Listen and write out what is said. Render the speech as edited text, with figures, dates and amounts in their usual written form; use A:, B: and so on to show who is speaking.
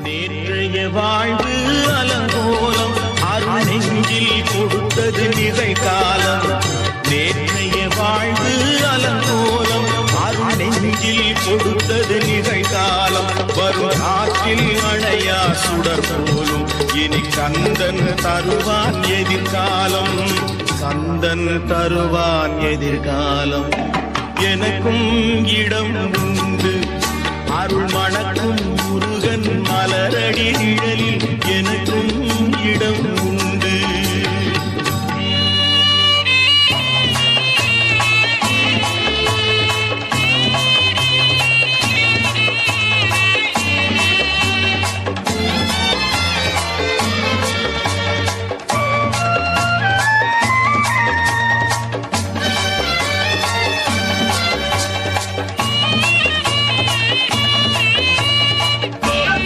A: நேற்றைய வாழ்வு அலங்கோலம் அருள் நெஞ்சில் கொடுத்தது நிகழ்காலம். நேற்றைய வாழ்வு அலங்கோலம் அருள் நெஞ்சில் கொடுத்தது நிகழ்காலம். வரும் காற்றில் அணையா சுடர் போலும் இனி கந்தன் தருவான் எதிர்காலம். கந்தன் தருவான் எதிர்காலம். எனக்கும் இடம் உண்டு அருள் மணக்கும்